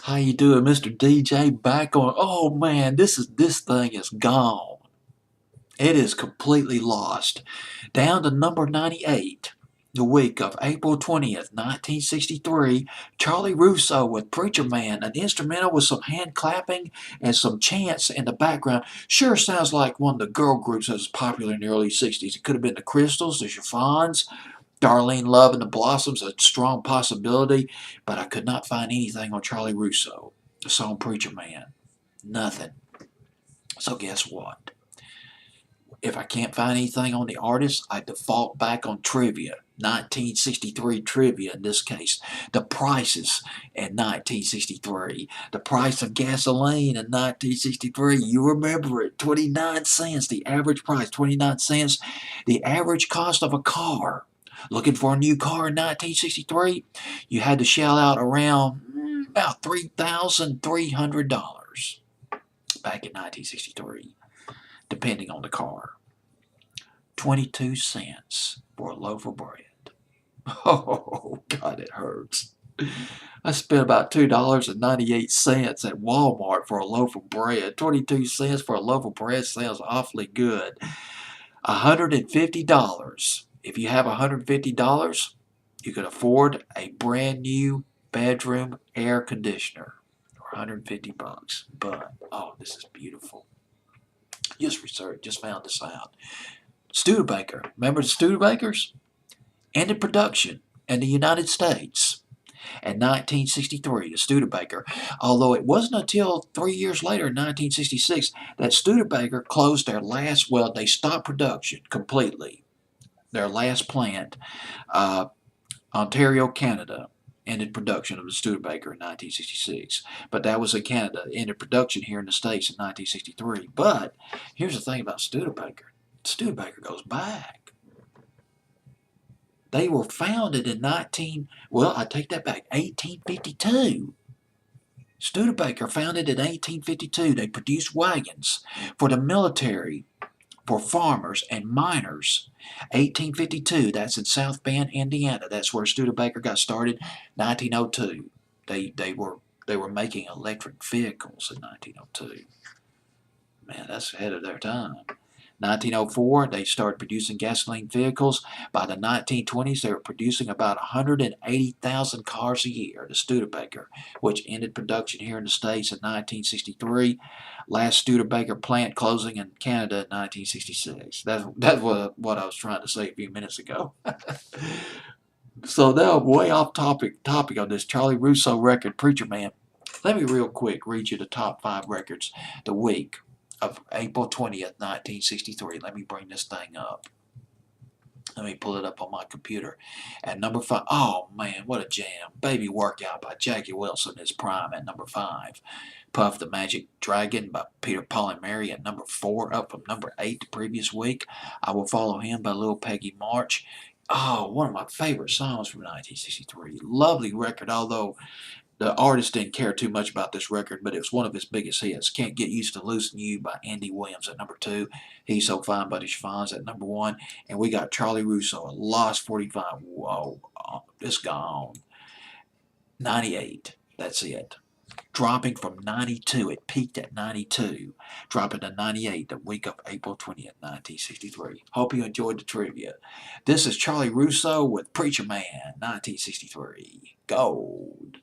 How you doing, Mr. DJ? Back on. Oh man, this thing is gone. It is completely lost. Down to number 98. The week of April 20th, 1963, Charlie Russo with Preacher Man, an instrumental with some hand clapping and some chants in the background. Sure sounds like one of the girl groups that was popular in the early 60s. It could have been the Crystals, the Chiffons, Darlene Love and the Blossoms, a strong possibility, but I could not find anything on Charlie Russo. The song Preacher Man. Nothing. So guess what? If I can't find anything on the artist, I default back on trivia. 1963 trivia in this case. The prices in 1963. The price of gasoline in 1963. You remember it. 29 cents. The average price, 29 cents. The average cost of a car. Looking for a new car in 1963? You had to shell out around about $3,300 back in 1963, depending on the car. 22 cents for a loaf of bread. Oh, God, it hurts. I spent about $2.98 at Walmart for a loaf of bread. 22 cents for a loaf of bread sounds awfully good. $150. If you have $150, you can afford a brand new bedroom air conditioner for 150 bucks. But, oh, this is beautiful. Just found this out. Studebaker, remember the Studebakers? Ended production in the United States in 1963, the Studebaker. Although it wasn't until 3 years later in 1966 that Studebaker closed their last, well, they stopped production completely. Their last plant, uh, Ontario, Canada, ended production of the Studebaker in 1966. But that was in Canada. It ended production here in the States in 1963. But here's the thing about Studebaker. Studebaker goes back. They were founded in I take that back, 1852. Studebaker founded in 1852. They produced wagons for the military, for farmers and miners. 1852, that's in South Bend, Indiana. That's where Studebaker got started. 1902, they were making electric vehicles in 1902. Man, that's ahead of their time. 1904, they started producing gasoline vehicles. By the 1920s, they were producing about 180,000 cars a year, the Studebaker, which ended production here in the States in 1963. Last Studebaker plant closing in Canada in 1966. That's what I was trying to say a few minutes ago. So now I'm way off topic on this Charlie Russo record, Preacher Man. Let me real quick read you the top 5 records the week of April 20th, 1963. Let me bring this thing up. Let me pull it up on my computer. At number 5, oh man, what a jam. Baby Workout by Jackie Wilson is prime at number 5. Puff the Magic Dragon by Peter, Paul, and Mary at number 4, up from number 8 the previous week. I Will Follow Him by Lil Peggy March. Oh, one of my favorite songs from 1963. Lovely record, although the artist didn't care too much about this record, but it was one of his biggest hits. Can't Get Used to Losing You by Andy Williams at number 2. He's So Fine by the Chiffons at number 1. And we got Charlie Russo, a Lost 45. Whoa, it's gone. 98. That's it. Dropping from 92. It peaked at 92. Dropping to 98 the week of April 20th, 1963. Hope you enjoyed the trivia. This is Charlie Russo with Preacher Man, 1963. Gold.